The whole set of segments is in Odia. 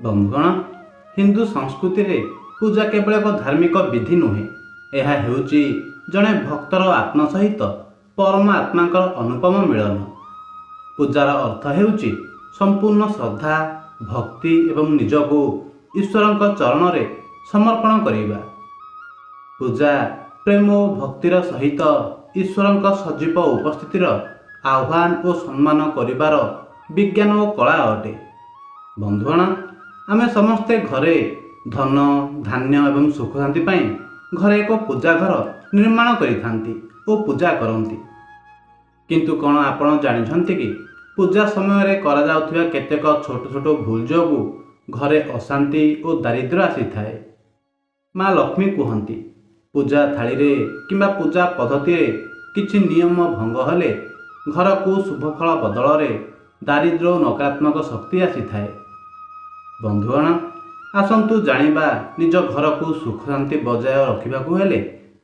बंधुगण, हिंदू संस्कृति रे पूजा केवल एक धार्मिक विधि नुहे। यह हेउची जड़े भक्तर आत्मा सहित परमात्मा अनुपम मिलन। पूजार अर्थ हेउची संपूर्ण श्रद्धा, भक्ति एवं निजको ईश्वर चरण रे समर्पण करिबा। पूजा प्रेम और भक्तिर सहित ईश्वर सजीव उपस्थितिर आह्वान और सम्मान करिबार विज्ञान और कला अटे। बंधुगण, आमे समस्ते घरे धन धान्य एवं सुख शांति पाई घरे एक पूजा घर निर्माण करिथांती और पूजा करती। किंतु कौन आपण जानिछंती कि पूजा समय रे करा जाउथिबा केतेक छोट छोट भूल जोगु घरे अशांति और दारिद्र्य आसी थाए। माँ लक्ष्मी कहती, पूजा थाली रे किंबा पूजा पद्धति रे किछि नियम भंग हेले घर को शुभफल बदल रे दारिद्र्य और नकारात्मक शक्ति आसी थाए। बंधुगण, आसंतु जानिबा निज घर को सुख शांति बजाय रखिबाकू हेले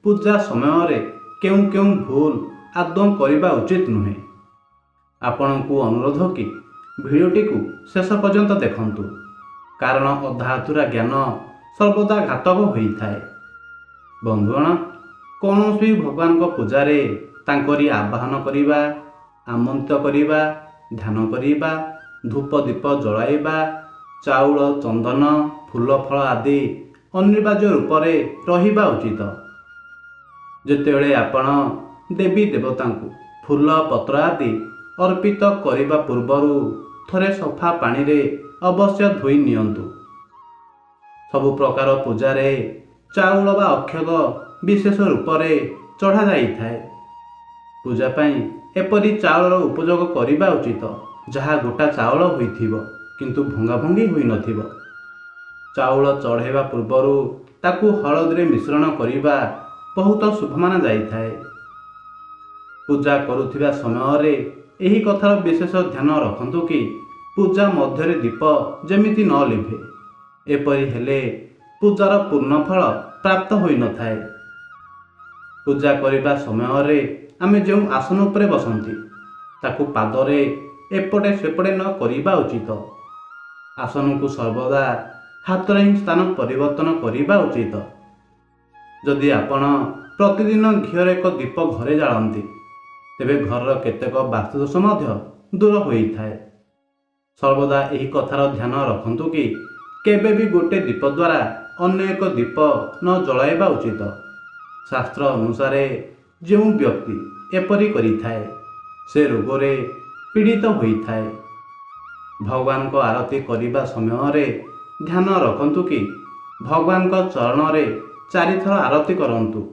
पूजा समय रे केउं केउं भूल आदौ करिबा उचित नुहे। आपनकू अनुरोध कि भिडियोटी को शेष पर्यंत देखंतु, कारण अधा अधूरा ज्ञान सर्वदा घातक होइथाए। बंधुगण, कौनसी भगवान को पूजा रे तांकरी आवाहन करिबा, आमंत्रित करिबा, ध्यान करिबा, धूप दीप जलाइबा, चाउल चंदन फूल फल आदि अनिवार्य रूप से रहिबा उचित। जेतेबेले आपण देवी देवता फूल पत्र आदि अर्पित करिबा पूर्वरु थरे सफा पानी रे अवश्य धोई नियंतु। सबु प्रकार पूजा रे चाउल बा अक्षत विशेष रूप से चढ़ा जाई थाए। पूजा पाई एपरी चाउलर उपयोग करिबा उचित जहा गोटा चाउल होइथिबो किंतु भंगा भंगी होई नथिबो। चाउल चढ़ेबा पूर्वरु ताकू हळद रे मिश्रण करिबा बहुत शुभ माना जाई थाए। पूजा करुथिबा समय रे एही कथार विशेष ध्यान रखंतु कि पूजा मध्य दीप जेमिति न लिभे। एपरी हेले पूजार पूर्ण फल प्राप्त होई न थाए। पूजा करिबा समय रे आमे जो आसन उपरे बसंती ताकू पादरे एपटे सेपटे न करिबा उचित। आसन को सर्वदा हाथ रे स्थान परिवर्तन करिबा उचित। जदि आपण प्रतिदिन घीर एक दीप घरे जाळंती तेबे घर केतेक वास्तुदोष मध्य दूर होइथाए। सर्वदा एही कथार ध्यान रखंतु कि केबे भी गोटे दीप द्वारा अन्य एक दीप न जलाइबा उचित। शास्त्र अनुसार जो व्यक्ति एपरी करिथाए से रोगरे पीड़ित होइथाए। भगवान को आरती करिबा समय रे ध्यान रखंतु कि भगवान को चरण रे 4 थर आरती करंतु।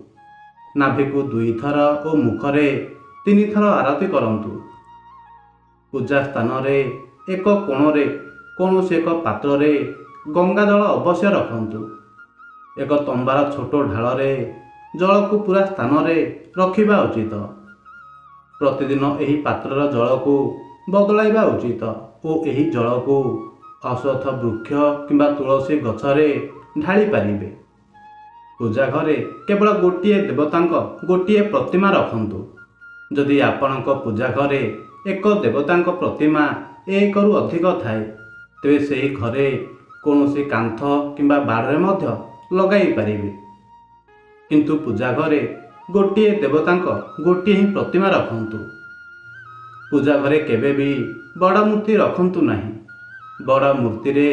नाभि को 2 थर और मुखरे 3 थर आरती करंतु। पूजा स्थान रे एक कोण रे कौनसी एक पात्र रे गंगा जल अवश्य रखंतु। एक तंबार छोट ढाल रे जल को पूरा स्थान रे रखिबा उचित। प्रतिदिन एही पात्रर जल को बदलाइबा उचित और एही जल को अश्वत्थ वृक्ष किंबा तुलसी गछरे ढाली पारिबे। पूजा घरे केवल गोटिए देवतांक गोटिए प्रतिमा रखंतु। जदि आपणक पूजा घरे एक देवतांक प्रतिमा 1 रु अधिक थाए तेबे सेही घरे कौनसी कांथ किंबा बाड़े मध्य लगाई पारिबे। किंतु पूजा घरे गोटिए देवतांक गोटिए ही प्रतिमा रखंतु। पूजा घरे केबे भी बड़ मूर्ति रखंतु नहीं। बड़ मूर्ति रे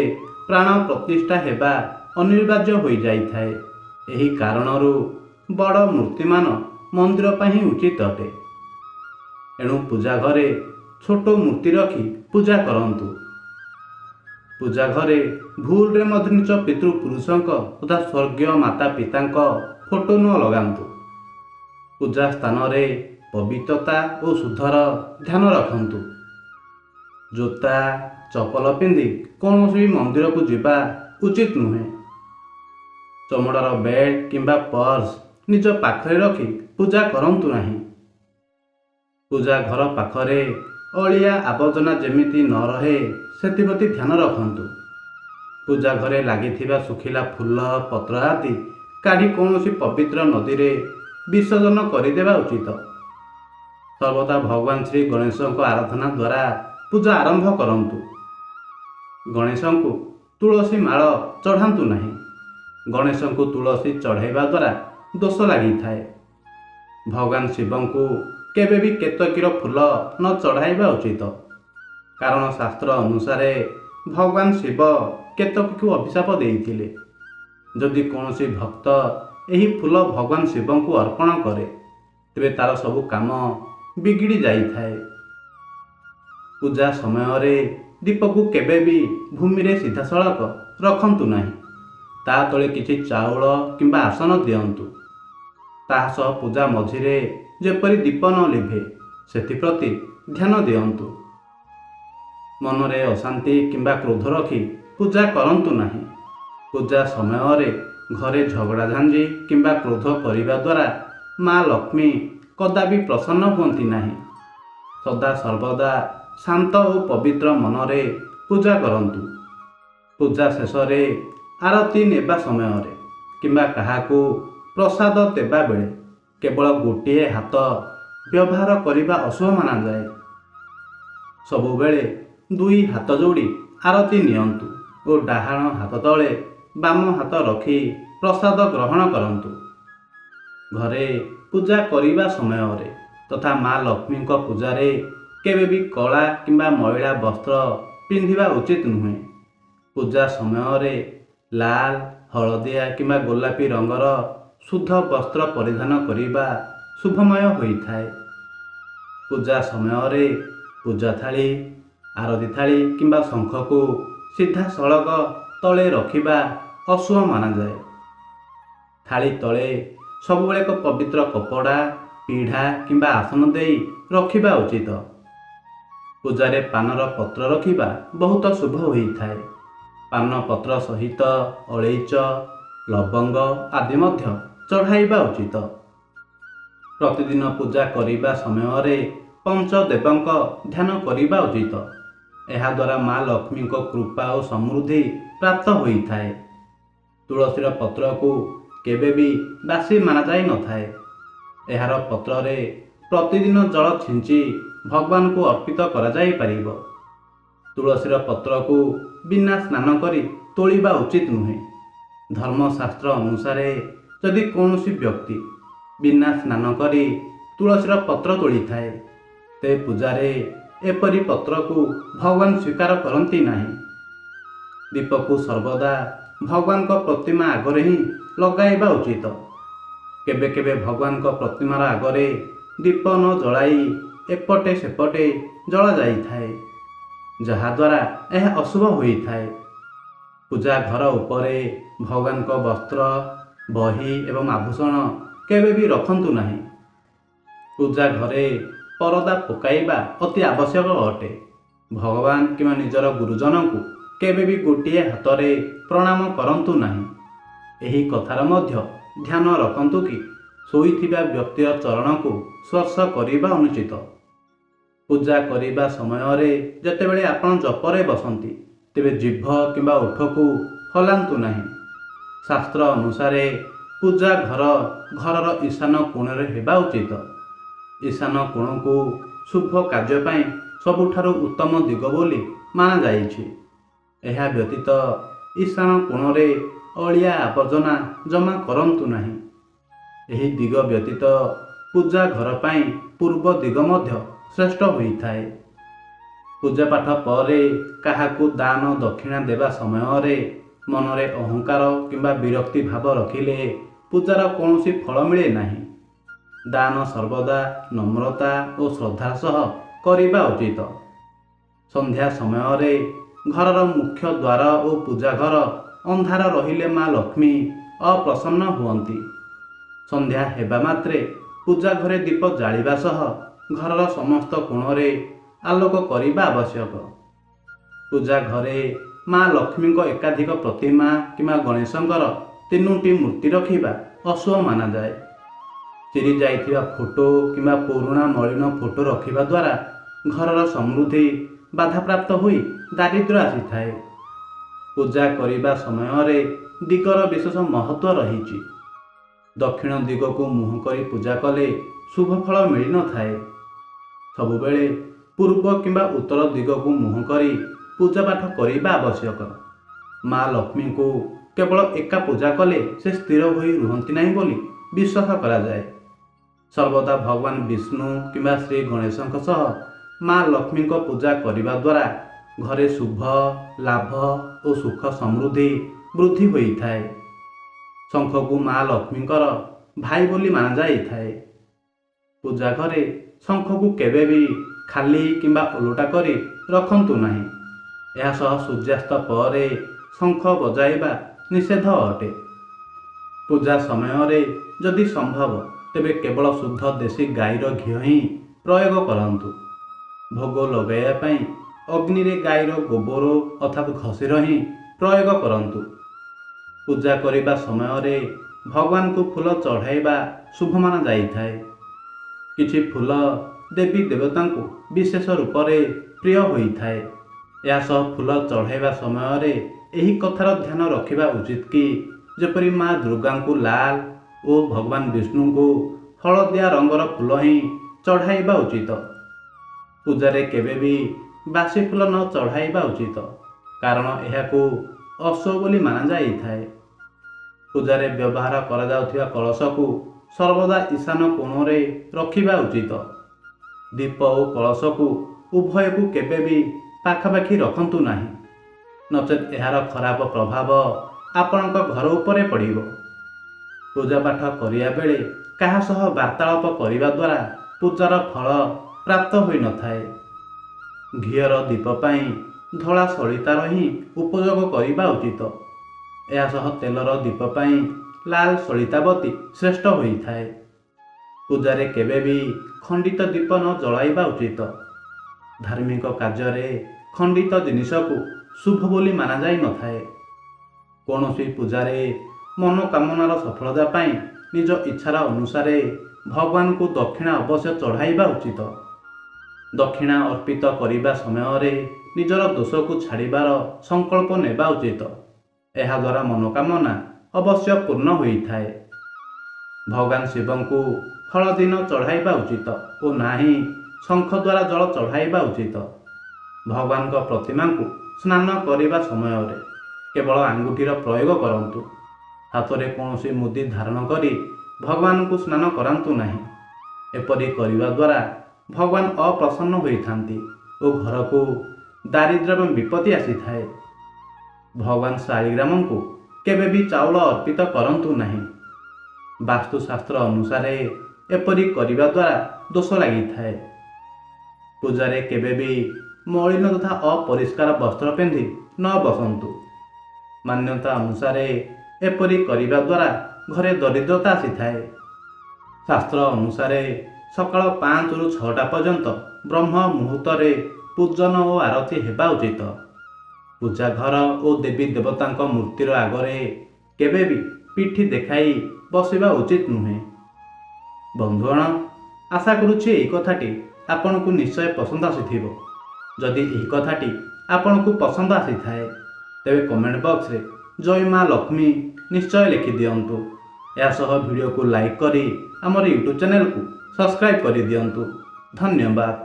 प्राण प्रतिष्ठा हेबा अनिवार्य होई जाई थाए। एही कारणरू बड़ मूर्तिमान मंदिर पाही उचित अटे। एणु पूजा घरे छोट मूर्ति रखी पूजा करंतु। पूजा घरे भूल रे मध्य निज पितृपुरुषंक तथा स्वर्गीय माता पितांक फोटो न लगांतु। पूजा स्थान रे पवित्रता और शुद्धर ध्यान रखंतु। जोता चपल पिंधि कौनसी मंदिर को जिबा उचित नुहे। चमड़ार बेल्ट किंबा पर्स निज पाखरे रखी पूजा करंतु नहीं। पूजा घर पाखरे अलिया आवर्जना जेमिति न रहे सेतिप्रति ध्यान रखंतु। पूजा घरे लागिथिबा सुखिला फूल पत्र आदि काढ़ी कौनसी पवित्र नदी रे विसर्जन करदेवा उचित। सर्वदा भगवान श्री गणेश को आराधना द्वारा पूजा आरंभ करंतु। गणेश को ତୁଳସୀ ମାଳ ଚଢ଼ାନ୍ତୁ ନାହିଁ। ଗଣେଶଙ୍କୁ ତୁଳସୀ ଚଢ଼ାଇବା ଦ୍ୱାରା ଦୋଷ ଲାଗିଥାଏ। ଭଗବାନ ଶିବଙ୍କୁ କେବେ ବି କେତକୀର ଫୁଲ ନ ଚଢ଼ାଇବା ଉଚିତ, କାରଣ ଶାସ୍ତ୍ର ଅନୁସାରେ ଭଗବାନ ଶିବ କେତକୀକୁ ଅଭିଶାପ ଦେଇଥିଲେ। ଯଦି କୌଣସି ଭକ୍ତ ଏହି ଫୁଲ ଭଗବାନ ଶିବଙ୍କୁ ଅର୍ପଣ କରେ ତେବେ ତାର ସବୁ କାମ ବିଗିଡ଼ି ଯାଇଥାଏ। ପୂଜା ସମୟରେ ଦୀପକୁ କେବେ ବି ଭୂମିରେ ସିଧାସଳଖ ରଖନ୍ତୁ ନାହିଁ। ତା ତଳେ କିଛି ଚାଉଳ କିମ୍ବା ଆସନ ଦିଅନ୍ତୁ। ତାହା ସହ ପୂଜା ମଝିରେ ଯେପରି ଦୀପ ନ ଲିଭେ ସେଥିପ୍ରତି ଧ୍ୟାନ ଦିଅନ୍ତୁ। ମନରେ ଅଶାନ୍ତି କିମ୍ବା କ୍ରୋଧ ରଖି ପୂଜା କରନ୍ତୁ ନାହିଁ। ପୂଜା ସମୟରେ ଘରେ ଝଗଡ଼ା ଝାଞ୍ଜି କିମ୍ବା କ୍ରୋଧ କରିବା ଦ୍ୱାରା ମା ଲକ୍ଷ୍ମୀ କଦାପି ପ୍ରସନ୍ନ ହୁଅନ୍ତି ନାହିଁ। ସଦା ସର୍ବଦା ଶାନ୍ତ ଓ ପବିତ୍ର ମନରେ ପୂଜା କରନ୍ତୁ। ପୂଜା ଶେଷରେ ଆରତି ନେବା ସମୟରେ କିମ୍ବା କାହାକୁ ପ୍ରସାଦ ଦେବା ବେଳେ କେବଳ ଗୋଟିଏ ହାତ ବ୍ୟବହାର କରିବା ଅଶୁଭ ମାନାଯାଏ। ସବୁବେଳେ ଦୁଇ ହାତ ଯୋଡ଼ି ଆରତି ନିଅନ୍ତୁ ଓ ଡାହାଣ ହାତ ତଳେ ବାମ ହାତ ରଖି ପ୍ରସାଦ ଗ୍ରହଣ କରନ୍ତୁ। ଘରେ ପୂଜା କରିବା ସମୟରେ ତଥା ମା ଲକ୍ଷ୍ମୀଙ୍କ ପୂଜାରେ କେବେ ବି କଳା କିମ୍ବା ମଇଳା ବସ୍ତ୍ର ପିନ୍ଧିବା ଉଚିତ ନୁହେଁ। ପୂଜା ସମୟରେ ଲାଲ, ହଳଦିଆ କିମ୍ବା ଗୋଲାପୀ ରଙ୍ଗର ଶୁଦ୍ଧ ବସ୍ତ୍ର ପରିଧାନ କରିବା ଶୁଭମୟ ହୋଇଥାଏ। ପୂଜା ସମୟରେ ପୂଜା ଥାଳି, ଆରତି ଥାଳି କିମ୍ବା ଶଙ୍ଖକୁ ସିଧାସଳଖ ତଳେ ରଖିବା ଅଶୁଭ ମାନାଯାଏ। ଥାଳି ତଳେ ସବୁବେଳେ ଏକ ପବିତ୍ର କପଡ଼ା, ପିଢ଼ା କିମ୍ବା ଆସନ ଦେଇ ରଖିବା ଉଚିତ। ପୂଜାରେ ପାନର ପତ୍ର ରଖିବା ବହୁତ ଶୁଭ ହୋଇଥାଏ। ପାନ ପତ୍ର ସହିତ ଅଳେଇଚ, ଲବଙ୍ଗ ଆଦି ମଧ୍ୟ ଚଢ଼ାଇବା ଉଚିତ। ପ୍ରତିଦିନ ପୂଜା କରିବା ସମୟରେ ପଞ୍ଚଦେବଙ୍କ ଧ୍ୟାନ କରିବା ଉଚିତ। ଏହାଦ୍ୱାରା ମା ଲକ୍ଷ୍ମୀଙ୍କ କୃପା ଓ ସମୃଦ୍ଧି ପ୍ରାପ୍ତ ହୋଇଥାଏ। ତୁଳସୀର ପତ୍ରକୁ କେବେ ବି ବାସି ମାନାଯାଇନଥାଏ। ଏହାର ପତ୍ରରେ ପ୍ରତିଦିନ ଜଳ ଛିଞ୍ଚି ଭଗବାନଙ୍କୁ ଅର୍ପିତ କରାଯାଇପାରିବ। ତୁଳସୀର ପତ୍ରକୁ ବିନା ସ୍ନାନ କରି ତୋଳିବା ଉଚିତ ନୁହେଁ। ଧର୍ମଶାସ୍ତ୍ର ଅନୁସାରେ ଯଦି କୌଣସି ବ୍ୟକ୍ତି ବିନା ସ୍ନାନ କରି ତୁଳସୀର ପତ୍ର ତୋଳିଥାଏ ତେବେ ପୂଜାରେ ଏପରି ପତ୍ରକୁ ଭଗବାନ ସ୍ୱୀକାର କରନ୍ତି ନାହିଁ। ଦୀପକୁ ସର୍ବଦା ଭଗବାନଙ୍କ ପ୍ରତିମା ଆଗରେ ହିଁ ଲଗାଇବା ଉଚିତ। କେବେ କେବେ ଭଗବାନଙ୍କ ପ୍ରତିମାର ଆଗରେ ଦୀପ ନ ଜଳାଇ ଏପଟେ ସେପଟେ ଜଳାଯାଇଥାଏ, ଯାହାଦ୍ୱାରା ଏହା ଅଶୁଭ ହୋଇଥାଏ। ପୂଜା ଘର ଉପରେ ଭଗବାନଙ୍କ ବସ୍ତ୍ର, ବହି ଏବଂ ଆଭୂଷଣ କେବେ ବି ରଖନ୍ତୁ ନାହିଁ। ପୂଜା ଘରେ ପରଦା ପକାଇବା ଅତି ଆବଶ୍ୟକ ଅଟେ। ଭଗବାନ କିମ୍ବା ନିଜର ଗୁରୁଜନଙ୍କୁ କେବେ ବି ଗୋଟିଏ ହାତରେ ପ୍ରଣାମ କରନ୍ତୁ ନାହିଁ। ଏହି କଥାର ମଧ୍ୟ ଧ୍ୟାନ ରଖନ୍ତୁ କି ଶୋଇଥିବା ବ୍ୟକ୍ତିର ଚରଣକୁ ସ୍ପର୍ଶ କରିବା ଅନୁଚିତ। ପୂଜା କରିବା ସମୟରେ ଯେତେବେଳେ ଆପଣ ଜପରେ ବସନ୍ତି ତେବେ ଜିଭ କିମ୍ବା ଓଠକୁ ହଲାନ୍ତୁ ନାହିଁ। ଶାସ୍ତ୍ର ଅନୁସାରେ ପୂଜା ଘରର ଈଶାନ କୋଣରେ ହେବା ଉଚିତ। ଈଶାନ କୋଣକୁ ଶୁଭ କାର୍ଯ୍ୟ ପାଇଁ ସବୁଠାରୁ ଉତ୍ତମ ଦିଗ ବୋଲି ମାନାଯାଇଛି। ଏହା ବ୍ୟତୀତ ଈଶାନ କୋଣରେ ଅଳିଆ ଆବର୍ଜନା ଜମା କରନ୍ତୁ ନାହିଁ। ଏହି ଦିଗ ବ୍ୟତୀତ ପୂଜା ଘର ପାଇଁ ପୂର୍ବ ଦିଗ ମଧ୍ୟ ଶ୍ରେଷ୍ଠ ହୋଇଥାଏ। ପୂଜାପାଠ ପରେ କାହାକୁ ଦାନ ଦକ୍ଷିଣା ଦେବା ସମୟରେ ମନରେ ଅହଙ୍କାର କିମ୍ବା ବିରକ୍ତି ଭାବ ରଖିଲେ ପୂଜାର କୌଣସି ଫଳ ମିଳେ ନାହିଁ। ଦାନ ସର୍ବଦା ନମ୍ରତା ଓ ଶ୍ରଦ୍ଧା ସହ କରିବା ଉଚିତ। ସନ୍ଧ୍ୟା ସମୟରେ ଘରର ମୁଖ୍ୟ ଦ୍ୱାର ଓ ପୂଜା ଘର ଅନ୍ଧାର ରହିଲେ ମା ଲକ୍ଷ୍ମୀ ଅପ୍ରସନ୍ନ ହୁଅନ୍ତି। ସନ୍ଧ୍ୟା ହେବା ମାତ୍ରେ ପୂଜା ଘରେ ଦୀପ ଜାଳିବା ସହ ଘରର ସମସ୍ତ କୋଣରେ ଆଲୋକ କରିବା ଆବଶ୍ୟକ। ପୂଜା ଘରେ ମା ଲକ୍ଷ୍ମୀଙ୍କ ଏକାଧିକ ପ୍ରତିମା କିମ୍ବା ଗଣେଶଙ୍କର 3ଟି ମୂର୍ତ୍ତି ରଖିବା ଅଶୁଭ ମାନାଯାଏ। ଚିରି ଯାଇଥିବା ଫଟୋ କିମ୍ବା ପୁରୁଣା ମଳିନ ଫଟୋ ରଖିବା ଦ୍ୱାରା ଘରର ସମୃଦ୍ଧି ବାଧାପ୍ରାପ୍ତ ହୋଇ ଦାରିଦ୍ର୍ୟ ଆସିଥାଏ। ପୂଜା କରିବା ସମୟରେ ଦିଗର ବିଶେଷ ମହତ୍ତ୍ୱ ରହିଛି। ଦକ୍ଷିଣ ଦିଗକୁ ମୁହଁ କରି ପୂଜା କଲେ ଶୁଭ ଫଳ ମିଳିନଥାଏ। ସବୁବେଳେ ପୂର୍ବ କିମ୍ବା ଉତ୍ତର ଦିଗକୁ ମୁହଁ କରି ପୂଜାପାଠ କରିବା ଆବଶ୍ୟକ। ମା ଲକ୍ଷ୍ମୀଙ୍କୁ କେବଳ ଏକା ପୂଜା କଲେ ସେ ସ୍ଥିର ହୋଇ ରୁହନ୍ତି ନାହିଁ ବୋଲି ବିଶ୍ୱାସ କରାଯାଏ। ସର୍ବଦା ଭଗବାନ ବିଷ୍ଣୁ କିମ୍ବା ଶ୍ରୀ ଗଣେଶଙ୍କ ସହ ମା ଲକ୍ଷ୍ମୀଙ୍କ ପୂଜା କରିବା ଦ୍ୱାରା ଘରେ ଶୁଭ ଲାଭ ଓ ସୁଖ ସମୃଦ୍ଧି ବୃଦ୍ଧି ହୋଇଥାଏ। ଶଙ୍ଖକୁ ମା ଲକ୍ଷ୍ମୀଙ୍କର ଭାଇ ବୋଲି ମନାଯାଇଥାଏ। ପୂଜା ଘରେ ଶଙ୍ଖକୁ କେବେ ବି ଖାଲି କିମ୍ବା ଓଲଟା କରି ରଖନ୍ତୁ ନାହିଁ। ଏହା ସହ ସୂର୍ଯ୍ୟାସ୍ତ ପରେ ଶଙ୍ଖ ବଜାଇବା ନିଷେଧ ଅଟେ। ପୂଜା ସମୟରେ ଯଦି ସମ୍ଭବ ତେବେ କେବଳ ଶୁଦ୍ଧ ଦେଶୀ ଗାଈର ଘିଅ ହିଁ ପ୍ରୟୋଗ କରନ୍ତୁ। ଭୋଗ ଲଗାଇବା ପାଇଁ ଅଗ୍ନିରେ ଗାଈର ଗୋବର ଅର୍ଥାତ୍ ଘଷିର ହିଁ ପ୍ରୟୋଗ କରନ୍ତୁ। ପୂଜା କରିବା ସମୟରେ ଭଗବାନଙ୍କୁ ଫୁଲ ଚଢ଼ାଇବା ଶୁଭ ମାନାଯାଇଥାଏ। କିଛି ଫୁଲ ଦେବୀ ଦେବତାଙ୍କୁ ବିଶେଷ ରୂପରେ ପ୍ରିୟ ହୋଇଥାଏ। ଏହା ସହ ଫୁଲ ଚଢ଼ାଇବା ସମୟରେ ଏହି କଥାର ଧ୍ୟାନ ରଖିବା ଉଚିତ କି ଯେପରି ମା ଦୁର୍ଗାଙ୍କୁ ଲାଲ ଓ ଭଗବାନ ବିଷ୍ଣୁଙ୍କୁ ହଳଦିଆ ରଙ୍ଗର ଫୁଲ ହିଁ ଚଢ଼ାଇବା ଉଚିତ। ପୂଜାରେ କେବେ ବି ବାସି ଫୁଲ ନ ଚଢ଼ାଇବା ଉଚିତ, କାରଣ ଏହାକୁ ଅଶୁଭ ବୋଲି ମନାଯାଇଥାଏ। ପୂଜାରେ ବ୍ୟବହାର କରାଯାଉଥିବା କଳସକୁ ସର୍ବଦା ଈଶାନ କୋଣରେ ରଖିବା ଉଚିତ। ଦୀପ ଓ କଳସକୁ ଉଭୟକୁ କେବେ ବି ପାଖାପାଖି ରଖନ୍ତୁ ନାହିଁ, ନଚେତ୍ ଏହାର ଖରାପ ପ୍ରଭାବ ଆପଣଙ୍କ ଘର ଉପରେ ପଡ଼ିବ। ପୂଜାପାଠ କରିବା ବେଳେ କାହା ସହ ବାର୍ତ୍ତାଳାପ କରିବା ଦ୍ୱାରା ପୂଜାର ଫଳ ପ୍ରାପ୍ତ ହୋଇନଥାଏ। ଘିଅର ଦୀପ ପାଇଁ ଧଳା ସଳିତାର ହିଁ ଉପଯୋଗ କରିବା ଉଚିତ। ଏହା ସହ ତେଲର ଦୀପ ପାଇଁ ଲାଲ ସଳିତାବତୀ ଶ୍ରେଷ୍ଠ ହୋଇଥାଏ। ପୂଜାରେ କେବେ ବି ଖଣ୍ଡିତ ଦୀପ ନ ଜଳାଇବା ଉଚିତ। ଧାର୍ମିକ କାର୍ଯ୍ୟରେ ଖଣ୍ଡିତ ଜିନିଷକୁ ଶୁଭ ବୋଲି ମନାଯାଇନଥାଏ। କୌଣସି ପୂଜାରେ ମନୋକାମନାର ସଫଳତା ପାଇଁ ନିଜ ଇଚ୍ଛାର ଅନୁସାରେ ଭଗବାନଙ୍କୁ ଦକ୍ଷିଣା ଅବଶ୍ୟ ଚଢ଼ାଇବା ଉଚିତ। ଦକ୍ଷିଣା ଅର୍ପିତ କରିବା ସମୟରେ ନିଜର ଦୋଷକୁ ଛାଡ଼ିବାର ସଂକଳ୍ପ ନେବା ଉଚିତ। ଏହାଦ୍ୱାରା ମନୋକାମନା ଅବଶ୍ୟ ପୂର୍ଣ୍ଣ ହୋଇଥାଏ। ଭଗବାନ ଶିବଙ୍କୁ ହଳଦୀ ନ ଚଢ଼ାଇବା ଉଚିତ ଓ ନାହିଁ ଶଙ୍ଖ ଦ୍ୱାରା ଜଳ ଚଢ଼ାଇବା ଉଚିତ। ଭଗବାନଙ୍କ ପ୍ରତିମାଙ୍କୁ ସ୍ନାନ କରିବା ସମୟରେ କେବଳ ଆଙ୍ଗୁଠିର ପ୍ରୟୋଗ କରନ୍ତୁ। ହାତରେ କୌଣସି ମୁଦି ଧାରଣ କରି ଭଗବାନଙ୍କୁ ସ୍ନାନ କରାନ୍ତୁ ନାହିଁ। ଏପରି କରିବା ଦ୍ୱାରା ଭଗବାନ ଅପ୍ରସନ୍ନ ହୋଇଥାନ୍ତି ଓ ଘରକୁ ଦାରିଦ୍ର୍ୟ ଏବଂ ବିପତ୍ତି ଆସିଥାଏ। ଭଗବାନ ଶାଳିଗ୍ରାମଙ୍କୁ କେବେ ବି ଚାଉଳ ଅର୍ପିତ କରନ୍ତୁ ନାହିଁ। ବାସ୍ତୁଶାସ୍ତ୍ର ଅନୁସାରେ ଏପରି କରିବା ଦ୍ୱାରା ଦୋଷ ଲାଗିଥାଏ। ପୂଜାରେ କେବେ ବି ମଳିନ ତଥା ଅପରିଷ୍କାର ବସ୍ତ୍ର ପିନ୍ଧି ନ ବସନ୍ତୁ। ମାନ୍ୟତା ଅନୁସାରେ ଏପରି କରିବା ଦ୍ୱାରା ଘରେ ଦରିଦ୍ରତା ଆସିଥାଏ। ଶାସ୍ତ୍ର ଅନୁସାରେ ସକାଳ 5ରୁ 6ଟା ପର୍ଯ୍ୟନ୍ତ ବ୍ରହ୍ମ ମୁହୂର୍ତ୍ତରେ ପୂଜନ ଓ ଆରତି ହେବା ଉଚିତ। ପୂଜା ଘର ଓ ଦେବୀ ଦେବତାଙ୍କ ମୂର୍ତ୍ତିର ଆଗରେ କେବେ ବି ପିଠି ଦେଖାଇ ବସିବା ଉଚିତ ନୁହେଁ। ବନ୍ଧୁଗଣ, ଆଶା କରୁଛି ଏହି କଥାଟି ଆପଣଙ୍କୁ ନିଶ୍ଚୟ ପସନ୍ଦ ଆସିଥିବ। ଯଦି ଏହି କଥାଟି ଆପଣଙ୍କୁ ପସନ୍ଦ ଆସିଥାଏ ତେବେ କମେଣ୍ଟ ବକ୍ସରେ ଜୟ ମା ଲକ୍ଷ୍ମୀ ନିଶ୍ଚୟ ଲେଖିଦିଅନ୍ତୁ। ଏହା ସହ ଭିଡ଼ିଓକୁ ଲାଇକ୍ କରି ଆମର ୟୁଟ୍ୟୁବ୍ ଚ୍ୟାନେଲକୁ ସବସ୍କ୍ରାଇବ୍ କରିଦିଅନ୍ତୁ। ଧନ୍ୟବାଦ।